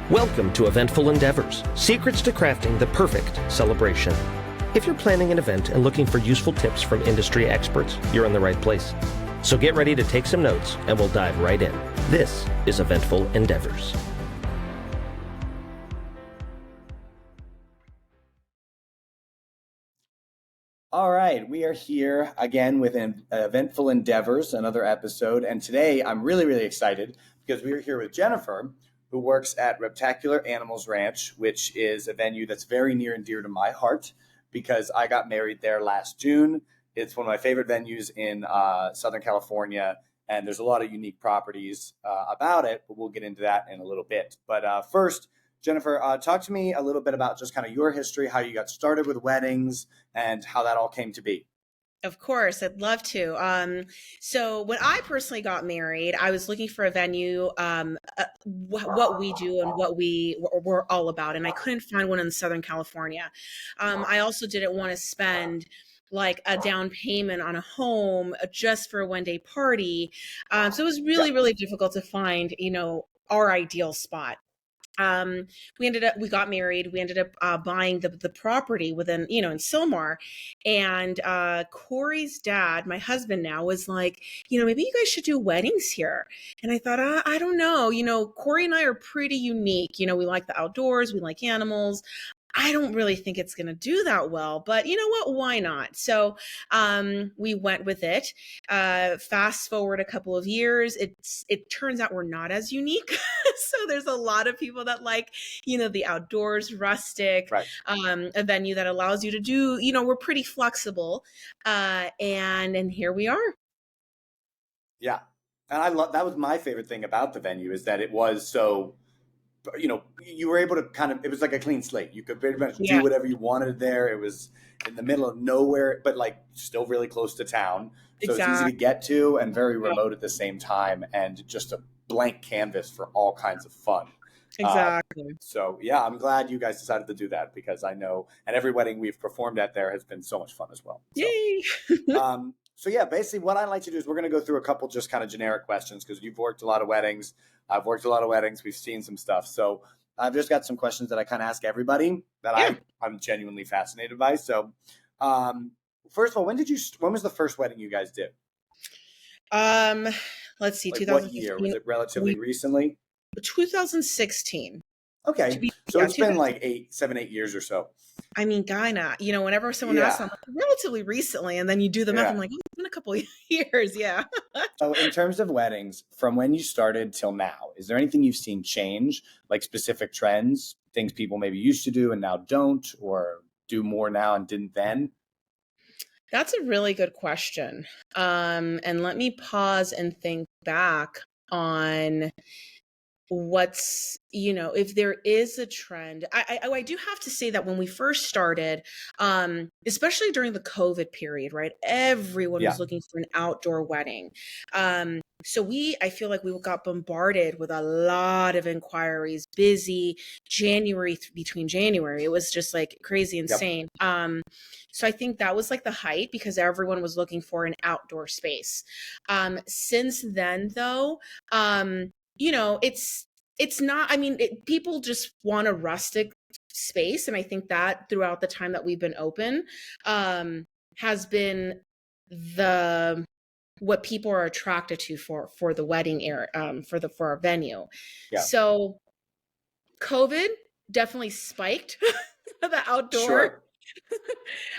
Welcome to Eventful Endeavors, secrets to crafting the perfect celebration. If you're planning an event and looking for useful tips from industry experts, you're in the right place. So get ready to take some notes and we'll dive right in. This is Eventful Endeavors. All right, we are here again with Eventful Endeavors, another episode. And today I'm really excited because we are here with Jennifer, who works at Reptiles Animals Ranch, which is a venue that's very near and dear to my heart because I got married there last June. It's one of my favorite venues in Southern California, and there's a lot of unique properties about it, but we'll get into that in a little bit. But first, Jennifer, talk to me a little bit about just kind of your history, how you got started with weddings, and how that all came to be. Of course, I'd love to. So when I personally got married, I was looking for a venue, what we do and what we're all about, and I couldn't find one in Southern California. I also didn't want to spend like a down payment on a home just for a one-day party. So it was really difficult to find, our ideal spot. We got married. We ended up buying the property within, in Sylmar. And Corey's dad, my husband now, was like, maybe you guys should do weddings here. And I thought, I don't know. Corey and I are pretty unique. We like the outdoors. We like animals. I don't really think it's going to do that well, but you know what? Why not? So we went with it. Fast forward a couple of years, it turns out we're not as unique. So there's a lot of people that like, the outdoors, rustic, Right. A venue that allows you to do, we're pretty flexible. And here we are. Yeah. And that was my favorite thing about the venue is that it was so, you were able to it was like a clean slate. You could very much do whatever you wanted there. It was in the middle of nowhere, but like still really close to town. So It's easy to get to and very remote at the same time, and just a blank canvas for all kinds of fun. Exactly. So yeah, I'm glad you guys decided to do that because I know, and every wedding we've performed at there has been so much fun as well. So, yay! So yeah, basically what I'd like to do is we're going to go through a couple just kind of generic questions because you've worked a lot of weddings. I've worked a lot of weddings. We've seen some stuff. So I've just got some questions that I kind of ask everybody that I'm genuinely fascinated by. So first of all, when was the first wedding you guys did? Let's see. Like what year? Was it relatively recently? 2016. Okay. So it's been like 7, 8 years or so. I mean, Guyana, whenever someone asks, I'm like, relatively recently, and then you do the math, I'm like, it's been a couple of years, So in terms of weddings, from when you started till now, is there anything you've seen change, like specific trends, things people maybe used to do and now don't, or do more now and didn't then? That's a really good question. And let me pause and think back on what's, if there is a trend. I do have to say that when we first started, especially during the COVID period, right, everyone was looking for an outdoor wedding. So I feel like we got bombarded with a lot of inquiries, busy between January. It was just like crazy insane. So I think that was like the height because everyone was looking for an outdoor space. Since then though, it's not, people just want a rustic space. And I think that throughout the time that we've been open, has been what people are attracted to for the wedding area, for our venue. Yeah. So COVID definitely spiked the outdoor. Sure.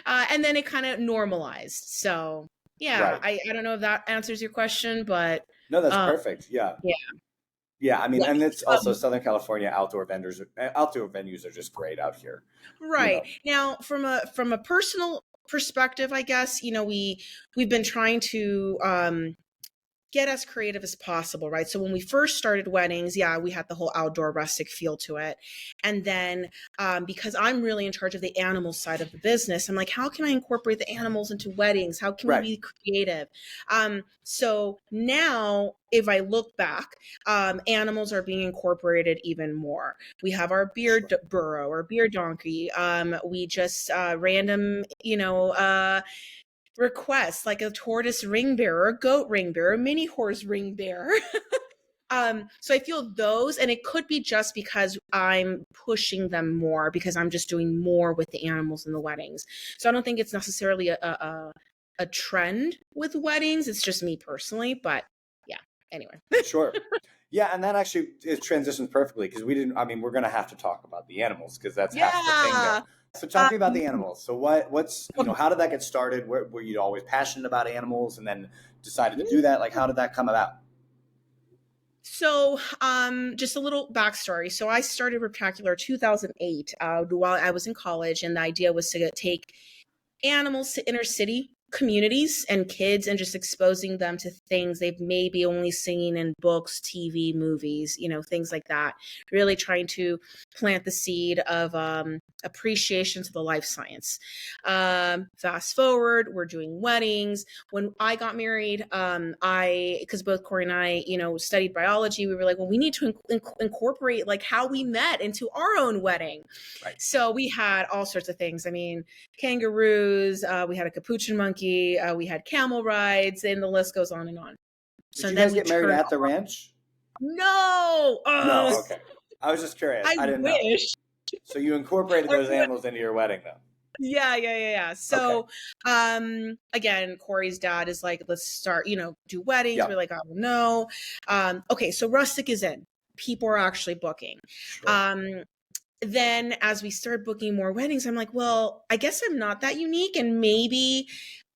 And then it kind of normalized. So I don't know if that answers your question, but no, that's perfect. Yeah. Yeah, and it's also Southern California outdoor venues are just great out here. Right. Now, from a personal perspective, I guess, we've been trying to get as creative as possible, right? So when we first started weddings, we had the whole outdoor rustic feel to it. And then because I'm really in charge of the animal side of the business, I'm like, how can I incorporate the animals into weddings? How can we be creative? So now, if I look back, animals are being incorporated even more. We have our beer burro or beer donkey. We just random, requests like a tortoise ring bearer, a goat ring bearer, a mini horse ring bearer. So I feel those, and it could be just because I'm pushing them more because I'm just doing more with the animals in the weddings. So I don't think it's necessarily a trend with weddings. It's just me personally, but yeah. Anyway. Sure. Yeah, and that actually it transitions perfectly because we're going to have to talk about the animals because that's half the thing there. Yeah. So talk to me about the Um, animals. So how did that get started? Were you always passionate about animals and then decided to do that? Like, how did that come about? So, just a little backstory. So, I started Reptacular 2008 while I was in college, and the idea was to take animals to inner city communities and kids and just exposing them to things they've maybe only seen in books, TV, movies, things like that. Really trying to plant the seed of appreciation to the life science. Fast forward, we're doing weddings. When I got married, because both Corey and I, studied biology, we were like, well, we need to incorporate like how we met into our own wedding. Right. So we had all sorts of things. I mean, kangaroos, we had a capuchin monkey, we had camel rides, and the list goes on and on. Did you guys get married at the ranch? No. No, okay. I was just curious. I didn't know. So you incorporated those animals into your wedding, though. Yeah. So, again, Corey's dad is like, let's start, do weddings. Yep. We're like, oh no. Okay, so rustic is in. People are actually booking. Sure. Then as we started booking more weddings, I'm like, well, I guess I'm not that unique, and maybe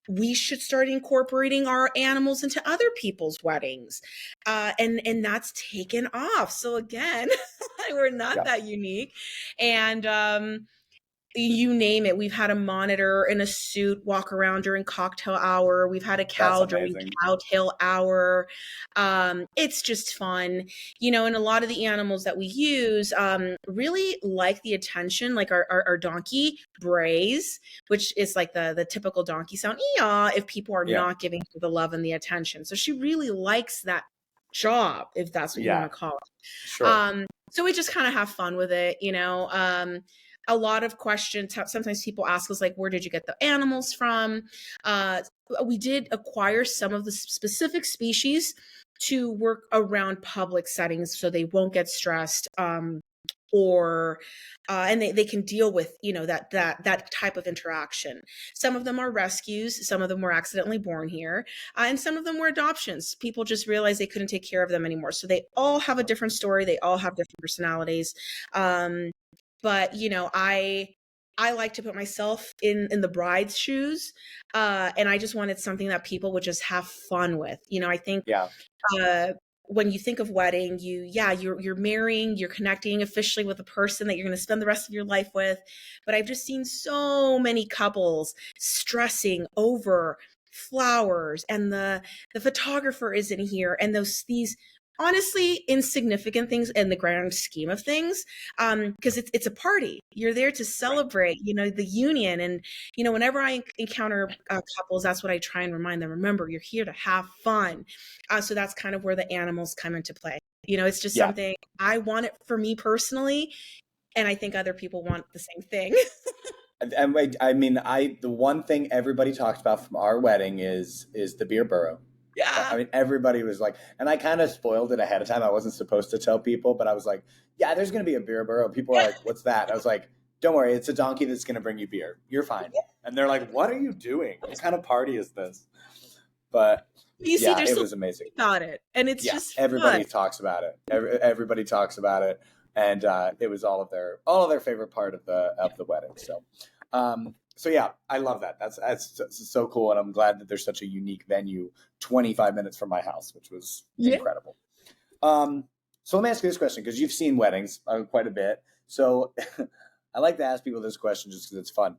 we should start incorporating our animals into other people's weddings. And that's taken off. So again, we're not that unique. And you name it. We've had a monitor in a suit walk around during cocktail hour. We've had a cow during cowtail hour. It's just fun, and a lot of the animals that we use really like the attention, like our donkey brays, which is like the typical donkey sound, ee-yaw, if people are not giving her the love and the attention. So she really likes that job, if that's what you want to call it. Sure. So we just kind of have fun with it, a lot of questions. Sometimes people ask us, like, where did you get the animals from? We did acquire some of the specific species to work around public settings so they won't get stressed, and they can deal with, that type of interaction. Some of them are rescues. Some of them were accidentally born here. And some of them were adoptions. People just realized they couldn't take care of them anymore. So they all have a different story. They all have different personalities. But, I like to put myself in the bride's shoes. And I just wanted something that people would just have fun with. I think when you think of wedding, you're marrying, you're connecting officially with a person that you're going to spend the rest of your life with. But I've just seen so many couples stressing over flowers, and the photographer isn't here, and these honestly insignificant things in the grand scheme of things, because it's a party. You're there to celebrate, the union. And whenever I encounter couples, that's what I try and remind them. Remember, you're here to have fun. So that's kind of where the animals come into play. It's just something I want it for me personally, and I think other people want the same thing. And the one thing everybody talked about from our wedding is the beer burrow. Yeah. I mean, everybody was like, and I kind of spoiled it ahead of time. I wasn't supposed to tell people, but I was like, yeah, there's going to be a beer burrow. People are like, what's that? I was like, don't worry. It's a donkey that's going to bring you beer. You're fine. And they're like, what are you doing? What kind of party is this? But it was amazing. About it. And it's just everybody fun. talks about it. Everybody talks about it. And it was all of their favorite part of the wedding. So yeah, I love that. That's so cool, and I'm glad that there's such a unique venue 25 minutes from my house, which was incredible. So let me ask you this question, because you've seen weddings quite a bit. So I like to ask people this question just because it's fun.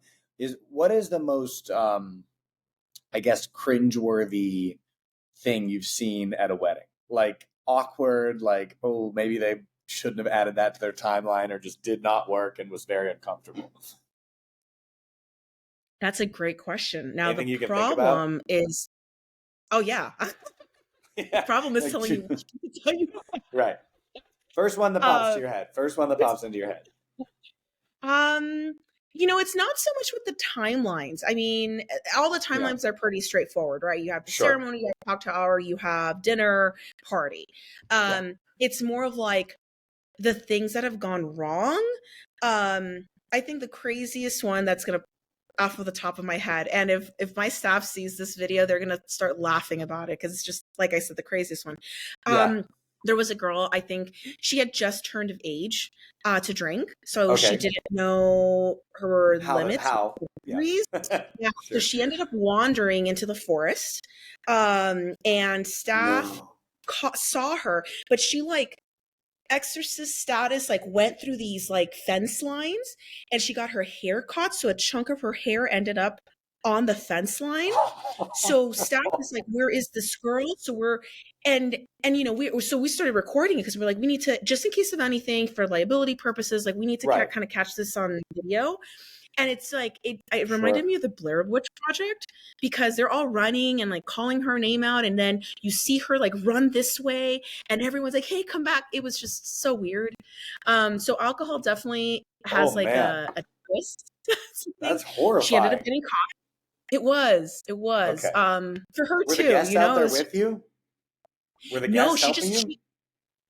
What is the most, I guess, cringeworthy thing you've seen at a wedding? Like awkward, like, oh, maybe they shouldn't have added that to their timeline, or just did not work and was very uncomfortable. That's a great question. Now, Anything the problem is, the problem is telling you. Right. First one that pops to your head. First one that pops into your head. It's not so much with the timelines. I mean, all the Yeah. timelines are pretty straightforward, right? You have the Sure. ceremony, you have cocktail hour, you have dinner, party. Yeah. It's more of like the things that have gone wrong. I think the craziest one that's gonna off of the top of my head, and if my staff sees this video, they're gonna start laughing about it because it's just like I said, the craziest one. Yeah. There was a girl, I think she had just turned of age to drink, so she Okay. didn't know her limits. How? Yeah. Yeah, so Sure. she ended up wandering into the forest, and staff No. saw her, but she like exorcist status, like went through these like fence lines, and she got her hair caught, so a chunk of her hair ended up on the fence line. So staff is like, where is this girl? So we're and we started recording it because we're like, we need to, just in case of anything for liability purposes, like we need to Right. kind of catch this on video. And it's like it reminded Sure. me of the Blair Witch Project, because they're all running and like calling her name out, and then you see her like run this way, and everyone's like, "Hey, come back!" It was just so weird. So alcohol definitely has Oh like man. a twist. That's She ended up horrifying. getting caught. It was Okay. for her Were the too. guests out there It was, with you? Were the no, guests helping you?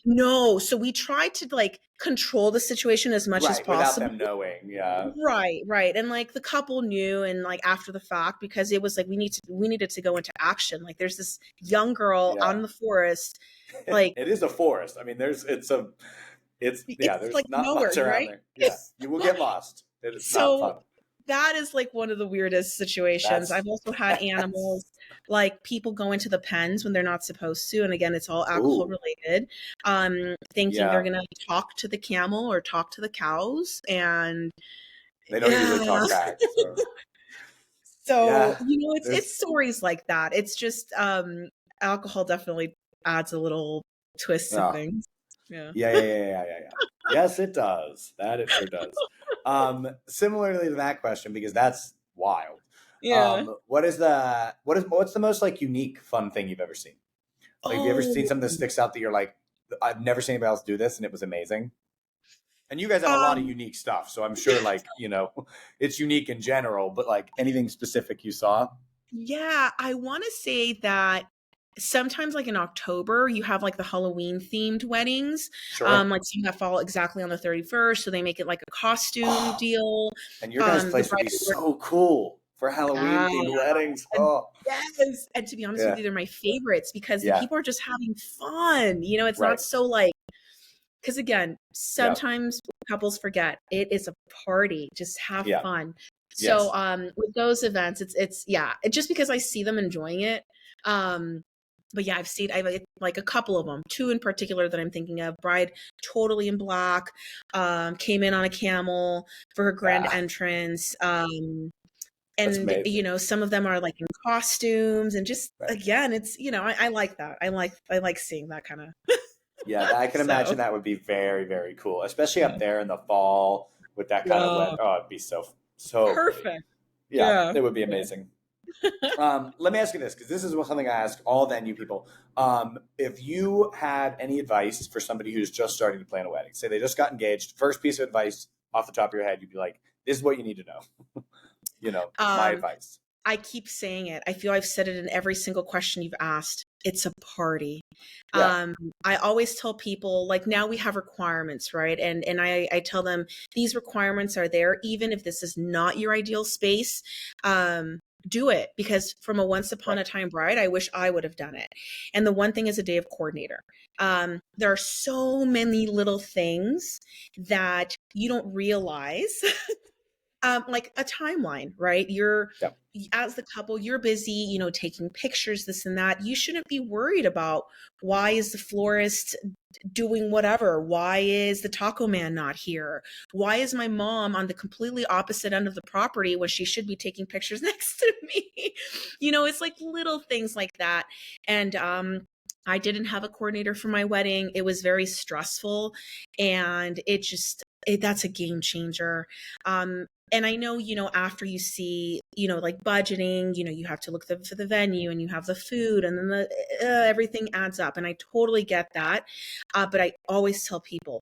no. So we tried to like control the situation as much as Right, without possible. them knowing. Yeah. Right. And like the couple knew, and like after the fact, because it was like we needed to go into action. Like there's this young girl out Yeah. in the forest, like It is a forest. I mean, it's it's there's like not nowhere, much around right? there. Yeah. You will get lost. It's not So fun. that is like one of the weirdest situations. That's I've also had animals, like people go into the pens when they're not supposed to, and again, it's all alcohol ooh. related, thinking they're Yeah. gonna talk to the camel or talk to the cows, and They don't usually talk yeah. back. So So, yeah. it's There's stories like that. It's just, alcohol definitely adds a little twist to oh. things. Yeah. Yeah. Yes, it does. That it sure does. Similarly to that question, because that's wild. Yeah. What's the most like unique, fun thing you've ever seen? Like, have you ever seen Oh, something that sticks out that you're like, I've never seen anybody else do this, and it was amazing? And you guys have a lot of um, unique stuff, so I'm sure, like, it's unique in general, but like anything specific you saw? yeah, I wanna say that sometimes, like, in October, you have, like, the Halloween themed weddings, Sure. like, some that fall exactly on the 31st, so they make it like a costume deal. And your guys' The place would bride be and groom, so cool for Halloween yeah. themed weddings. And Oh, yes, and to be honest with yeah, you, they're my favorites because the yeah, people are just having fun, it's right, not so, like, because again, yeah, sometimes couples forget it is a party. Just have yeah, fun. So yes. with those events, it's yeah, just because I see them enjoying it. Um, but yeah, I've like a couple of them, two in particular that I'm thinking of. Bride totally in black, came in on a camel for her grand Ah, entrance. that's And amazing. some of them are like in costumes, and just Right. again, it's I like that. I like seeing that kind of Yeah, I can so imagine that would be very, very cool, especially up there in the fall with that kind of yeah. wet. Oh, it'd be so pretty. Perfect. Yeah, Yeah. it would be amazing. Let me ask you this, because this is something I ask all venue people. If you had any advice for somebody who's just starting to plan a wedding, say they just got engaged, first piece of advice off the top of your head, you'd be like, this is what you need to know. My Um, advice. I keep saying it. I feel I've said it in every single question you've asked. It's a party. Yeah, Um, I always tell people, like, now we have requirements, right? And I tell them these requirements are there, even if this is not your ideal space. Do it, because from a once upon right. a time bride, I wish I would have done it. And the one thing is a day of coordinator. There are so many little things that you don't realize like a timeline, right? Yeah, As the couple, you're busy, taking pictures, this and that. You shouldn't be worried about why is the florist doing whatever? Why is the taco man not here? Why is my mom on the completely opposite end of the property when she should be taking pictures next to me? It's like little things like that. And I didn't have a coordinator for my wedding. It was very stressful, and that's a game changer. And I know, after you see, like budgeting, you have to look for the venue, and you have the food, and then everything adds up. And I totally get that. But I always tell people,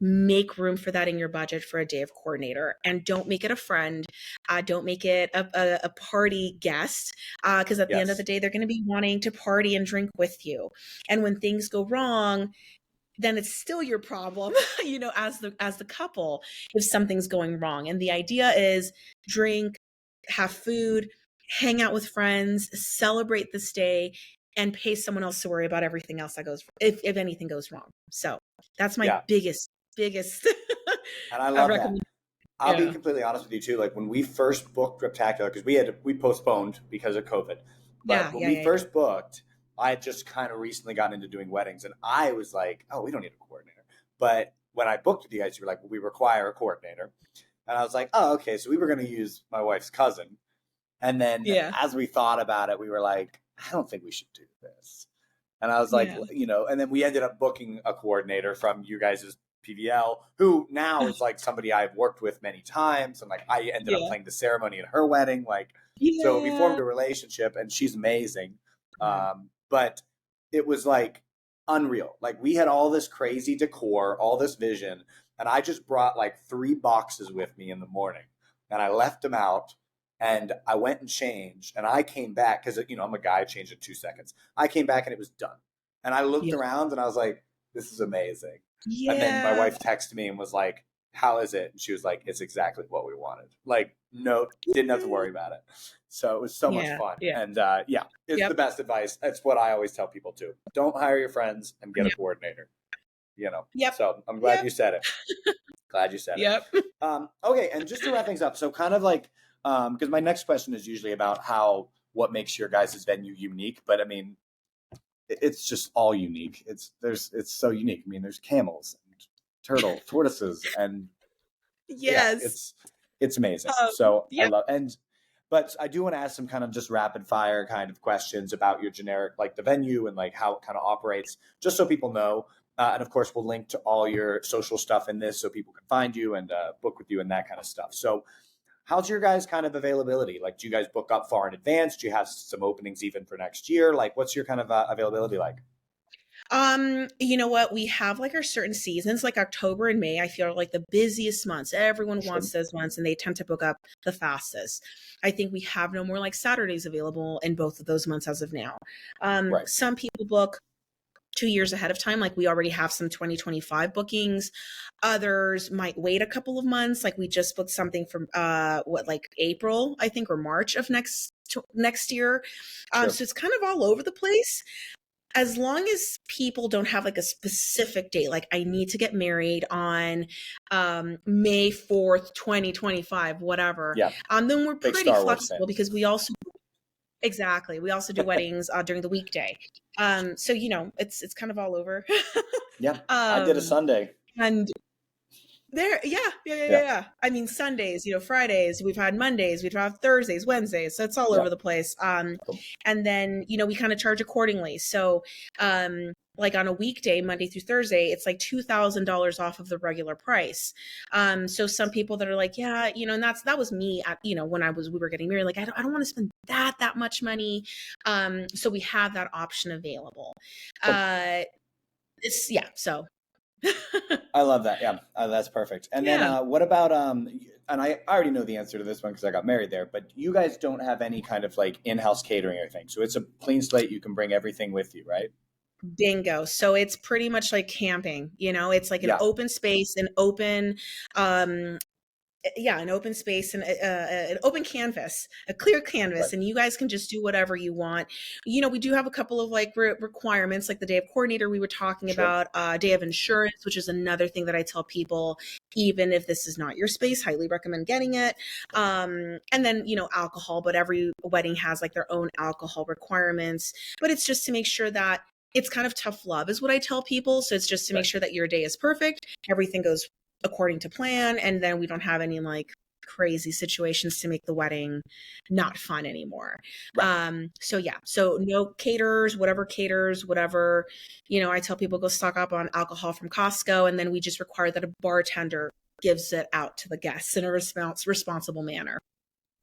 make room for that in your budget for a day of coordinator, and don't make it a friend. Don't make it a party guest, because at the end of the Yes. day, they're going to be wanting to party and drink with you. And when things go wrong, then it's still your problem, as the couple, if something's going wrong. And the idea is drink, have food, hang out with friends, celebrate this day, and pay someone else to worry about everything else that goes, if anything goes wrong. So that's my Yeah. biggest And I love that. recommendation. I'll be Yeah. completely honest with you too. Like when we first booked Reptacular, because we postponed because of COVID. But Yeah. when Yeah. we Yeah. first booked, I had just kind of recently gotten into doing weddings, and I was like, "Oh, we don't need a coordinator." But when I booked with you guys, you were like, well, "We require a coordinator," and I was like, "Oh, okay." So we were going to use my wife's cousin, and then Yeah. as we thought about it, we were like, "I don't think we should do this." And I was like, Yeah. and then we ended up booking a coordinator from you guys' PVL, who now is like somebody I've worked with many times. And like, I ended up Yeah. playing the ceremony at her wedding. Like, so we formed Yeah. a relationship and she's amazing. Yeah. But it was like unreal. Like we had all this crazy decor, all this vision. And I just brought like 3 boxes with me in the morning and I left them out. And I went and changed, and I came back because I'm a guy. I changed in 2 seconds. I came back and it was done. And I looked Yeah. around and I was like, "This is amazing." And then my Yeah. wife texted me and was like, "How is it?" And she was like, "It's exactly what we wanted." Like, no, didn't have to worry about it. So it was so much Yeah. fun. Yeah. And it's Yep. the best advice. That's what I always tell people too. Don't hire your friends and get a Yep. coordinator. Yep. So I'm glad Yep. you said it. Glad you said it. Yep. Okay, and just to wrap things up, so kind of like, because my next question is usually about what makes your guys' venue unique, but I mean, it's just all unique. It's so unique. I mean, there's camels, and tortoises, and Yes. it's amazing. So I Yep. love but I do want to ask some kind of just rapid fire kind of questions about your generic, like the venue and like how it kind of operates, just so people know. And of course, we'll link to all your social stuff in this so people can find you and book with you and that kind of stuff. So how's your guys' kind of availability? Like, do you guys book up far in advance? Do you have some openings even for next year? Like, what's your kind of availability like? You know what? We have like our certain seasons, like October and May, I feel are like the busiest months. Everyone Sure. wants those months and they tend to book up the fastest. I think we have no more like Saturdays available in both of those months as of now. Right. Some people book 2 years ahead of time. Like we already have some 2025 bookings. Others might wait a couple of months. Like we just booked something from like April, I think, or March of next year. Sure. So it's kind of all over the place. As long as people don't have like a specific date, like I need to get married on May 4th, 2025, whatever. Yeah. Then we're Big pretty Star Wars flexible fan. because we also do weddings during the weekday. So it's kind of all over. Yeah. I did a um Sunday. and there, yeah. I mean, Sundays, Fridays, we've had Mondays, we've had Thursdays, Wednesdays, so it's all Yeah. over the place. Cool. And then, we kind of charge accordingly. So, like on a weekday, Monday through Thursday, it's like $2,000 off of the regular price. So some people that are like, yeah, and that was me at, when we were getting married, like, I don't want to spend that much money. So we have that option available. Cool. So. I love that. Yeah, that's perfect. And Yeah. then what about and I already know the answer to this one because I got married there, but you guys don't have any kind of like in-house catering or anything. So it's a clean slate. You can bring everything with you, right? Bingo. So it's pretty much like camping, it's like an open space, an open space and an open canvas, a clear canvas, Right. and you guys can just do whatever you want. We do have a couple of like requirements, like the day of coordinator we were talking Sure. about, day of insurance, which is another thing that I tell people, even if this is not your space, highly recommend getting it. And then, alcohol, but every wedding has like their own alcohol requirements, but it's just to make sure that it's kind of tough love is what I tell people. So it's just to make sure that your day is perfect, everything goes according to plan, and then we don't have any like crazy situations to make the wedding not fun anymore. Right. So no caterers, whatever I tell people go stock up on alcohol from Costco, and then we just require that a bartender gives it out to the guests in a responsible manner.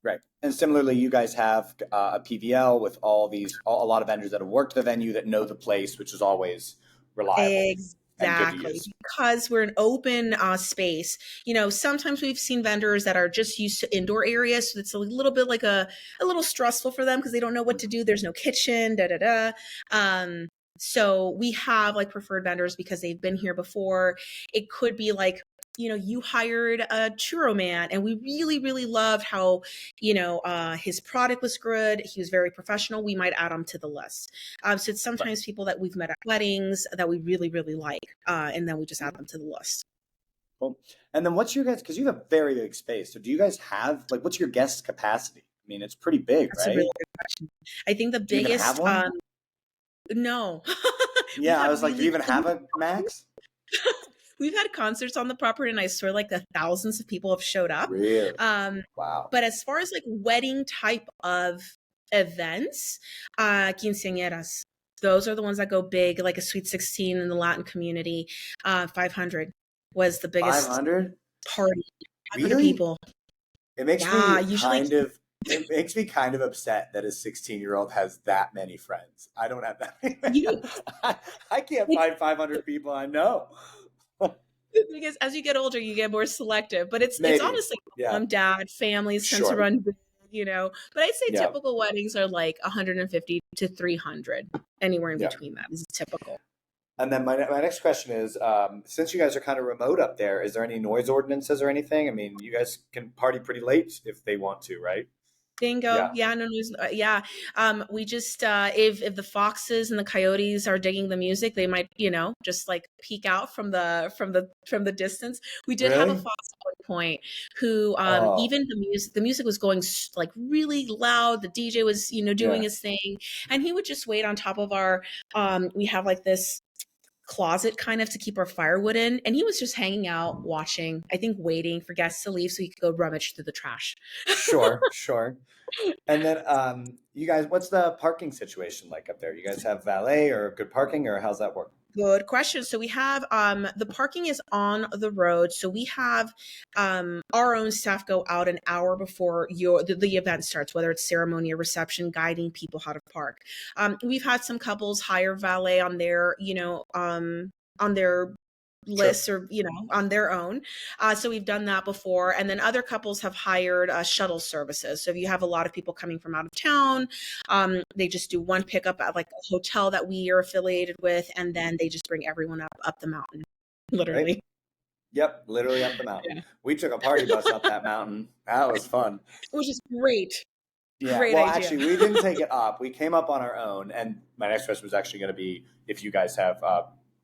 Right. And similarly, you guys have a PVL with a lot of vendors that have worked the venue that know the place, which is always reliable. and good to Exactly. use. Because we're an open space. Sometimes we've seen vendors that are just used to indoor areas. So it's a little bit like a little stressful for them because they don't know what to do. There's no kitchen, da da da. So we have like preferred vendors because they've been here before. It could be like, you hired a churro man and we really, really loved how, his product was good. He was very professional. We might add him to the list. So it's sometimes people that we've met at weddings that we really, really like. And then we just add them to the list. Cool. And then what's your guys, because you have a very big space. So do you guys have, like, what's your guest capacity? I mean, it's pretty big, That's right? a really good question. I think the Do you even have biggest, one? no. Yeah, I was like, do you even have a max? We've had concerts on the property and I swear like the thousands of people have showed up. Really? Wow. But as far as like wedding type of events, quinceañeras, those are the ones that go big, like a Sweet 16 in the Latin community. 500 was the biggest 500? party. 500 Really? people. It makes Yeah, me usually it makes me kind of upset that a 16-year-old has that many friends. I don't have that many. you I can't find 500 people I know. because as you get older, you get more selective. But it's Maybe. honestly Yeah. mom, dad, families tend to Sure. run big, But I'd say Yeah. typical weddings are like 150 to 300. Anywhere in Yeah. between that is typical. And then my next question is, since you guys are kind of remote up there, is there any noise ordinances or anything? I mean, you guys can party pretty late if they want to, right? Bingo. Yeah, no news. Yeah. We just if the foxes and the coyotes are digging the music, they might, just like peek out from the distance. We did have a Really? fox at one point who Oh, even the music was going like really loud. The DJ was, doing yeah. his thing, and he would just wait on top of our we have like this closet kind of to keep our firewood in, and he was just hanging out watching, I think waiting for guests to leave so he could go rummage through the trash. Sure, sure. And then you guys, what's the parking situation like up there? You guys have valet or good parking, or how's that work? Good question. So we have the parking is on the road. So we have our own staff go out an hour before the event starts, whether it's ceremony or reception, guiding people how to park. We've had some couples hire valet on their, on their lists or on their own, so we've done that before. And then other couples have hired shuttle services. So if you have a lot of people coming from out of town, they just do one pickup at like a hotel that we are affiliated with, and then they just bring everyone up the mountain, literally. Right? Yep, literally up the mountain. Yeah. We took a party bus up that mountain. That was fun. Which is great. Yeah, Great well, idea. actually, we didn't take it up. We came up on our own. And my next question was actually going to be if you guys have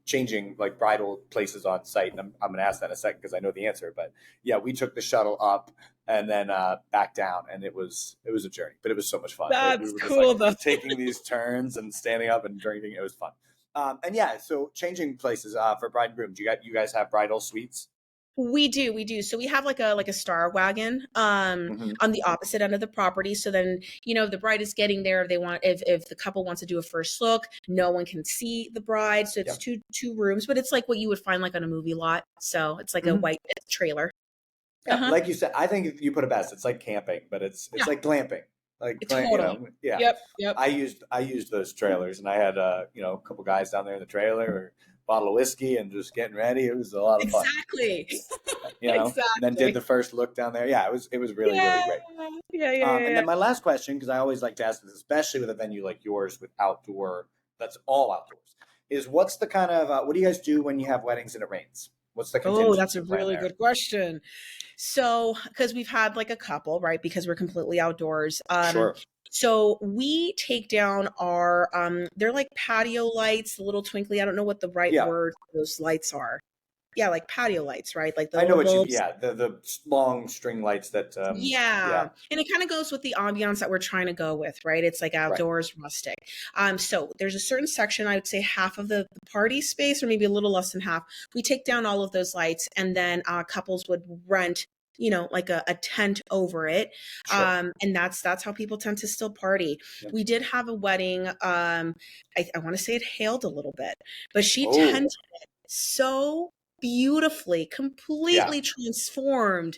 changing like bridal places on site. And I'm going to ask that in a second because I know the answer. But yeah, we took the shuttle up and then back down, and it was a journey, but it was so much fun. That's we were cool, though. taking these turns and standing up and drinking. It was fun. And yeah, so changing places for bride and groom. Do you guys have bridal suites? We do. So we have like a star wagon Mhm. on the opposite end of the property. So then, if the bride is getting there, if the couple wants to do a first look, no one can see the bride. So it's two rooms, but it's like what you would find like on a movie lot. So it's like a white trailer. Yeah, like you said, I think you put it best. It's like camping, but it's like glamping. Like Totally. yeah. Yep. I used those trailers, and I had a couple guys down there in the trailer, or bottle of whiskey, and just getting ready. It was a lot of fun. Exactly. And then did the first look down there. Yeah, it was really really great. Yeah. And then my last question, because I always like to ask this, especially with a venue like yours with outdoor, that's all outdoors, is what's the kind of what do you guys do when you have weddings and it rains? What's the contingency that's a plan really there? good question. So, because we've had like a couple, right? Because we're completely outdoors. Sure. So we take down our they're like patio lights, the little twinkly. I don't know what the right word for those lights are. Yeah, like patio lights, right? Like the I know what bulbs. the long string lights that yeah. And it kind of goes with the ambiance that we're trying to go with, right? It's like outdoors, rustic. So there's a certain section, I would say half of the party space, or maybe a little less than half. We take down all of those lights, and then couples would rent like a tent over it. Sure. And that's how people tend to still party. Yep. We did have a wedding. I want to say it hailed a little bit, but she tented it so beautifully, completely transformed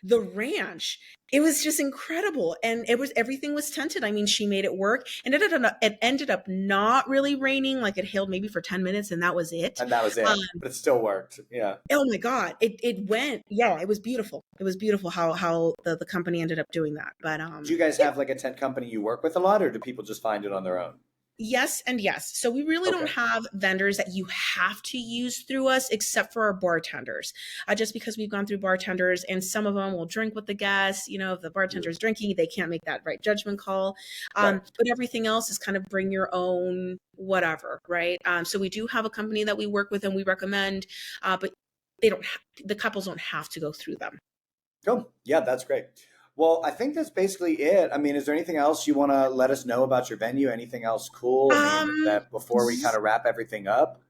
the ranch. It was just incredible. And everything was tented. I mean, she made it work. And it ended up not really raining. Like it hailed maybe for 10 minutes and that was it. And that was it. But it still worked. Yeah. Oh my God. It went, yeah, it was beautiful. It was beautiful how the company ended up doing that. But do you guys have like a tent company you work with a lot, or do people just find it on their own? Yes and yes. So we really don't have vendors that you have to use through us, except for our bartenders. Just because we've gone through bartenders, and some of them will drink with the guests. You know, if the bartender's drinking, they can't make that right judgment call. But everything else is kind of bring your own whatever, right? So we do have a company that we work with and we recommend, but the couples don't have to go through them. Cool. Yeah, that's great. Well, I think that's basically it. I mean, is there anything else you want to let us know about your venue? Anything else cool that before we kind of wrap everything up?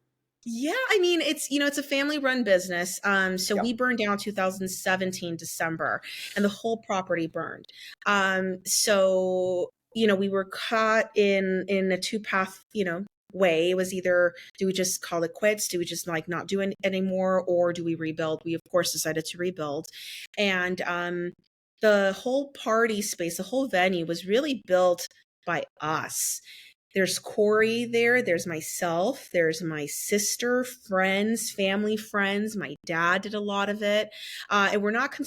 Yeah, I mean, it's a family-run business. So we burned down 2017 December, and the whole property burned. So we were caught in a two-path, way. It was either, do we just call it quits? Do we just like not do it anymore, or do we rebuild? We of course decided to rebuild, and the whole party space, the whole venue was really built by us. There's Corey there. There's myself. There's my sister, friends, family friends. My dad did a lot of it. And we're not,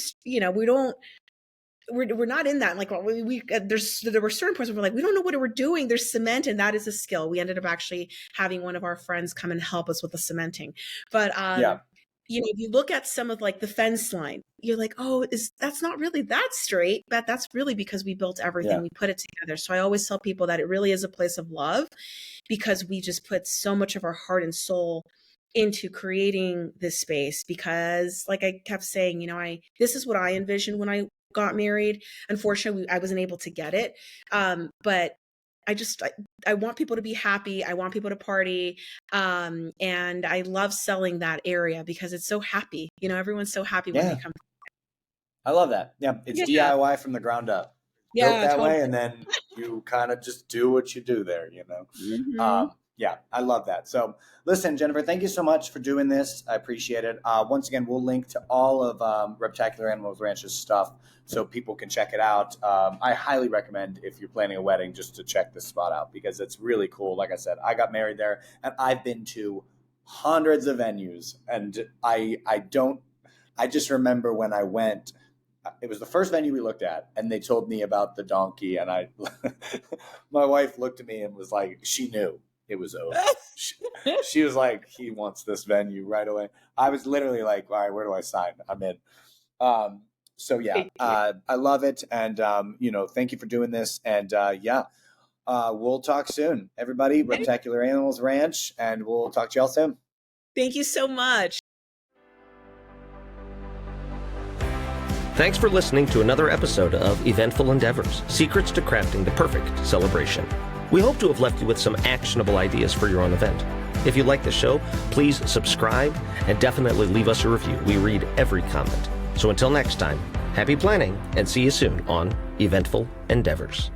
we're not in that. Like there were certain points where we're like, we don't know what we're doing. There's cement, and that is a skill. We ended up actually having one of our friends come and help us with the cementing. But if you look at some of like the fence line, you're like, oh, that's not really that straight, but that's really because we built everything. We put it together. So I always tell people that it really is a place of love, because we just put so much of our heart and soul into creating this space. Because like I kept saying, this is what I envisioned when I got married. Unfortunately, I wasn't able to get it. But I want people to be happy. I want people to party. And I love selling that area because it's so happy. Everyone's so happy when they come. I love that. Yeah. It's DIY from the ground up. Built that way. And then you kind of just do what you do there, Mm-hmm. Yeah, I love that. So listen, Jennifer, thank you so much for doing this. I appreciate it. Once again, we'll link to all of Repticular Animals Ranch's stuff so people can check it out. I highly recommend, if you're planning a wedding, just to check this spot out because it's really cool. Like I said, I got married there and I've been to hundreds of venues, and I just remember when I went, it was the first venue we looked at, and they told me about the donkey, and my wife looked at me and was like, she knew. It was over. She was like, he wants this venue right away. I was literally like, all right, where do I sign? I'm in. So yeah, I love it. And, thank you for doing this. And we'll talk soon. Everybody, Repticular Animals Ranch, and we'll talk to y'all soon. Thank you so much. Thanks for listening to another episode of Eventful Endeavors, Secrets to Crafting the Perfect Celebration. We hope to have left you with some actionable ideas for your own event. If you like the show, please subscribe and definitely leave us a review. We read every comment. So until next time, happy planning and see you soon on Eventful Endeavors.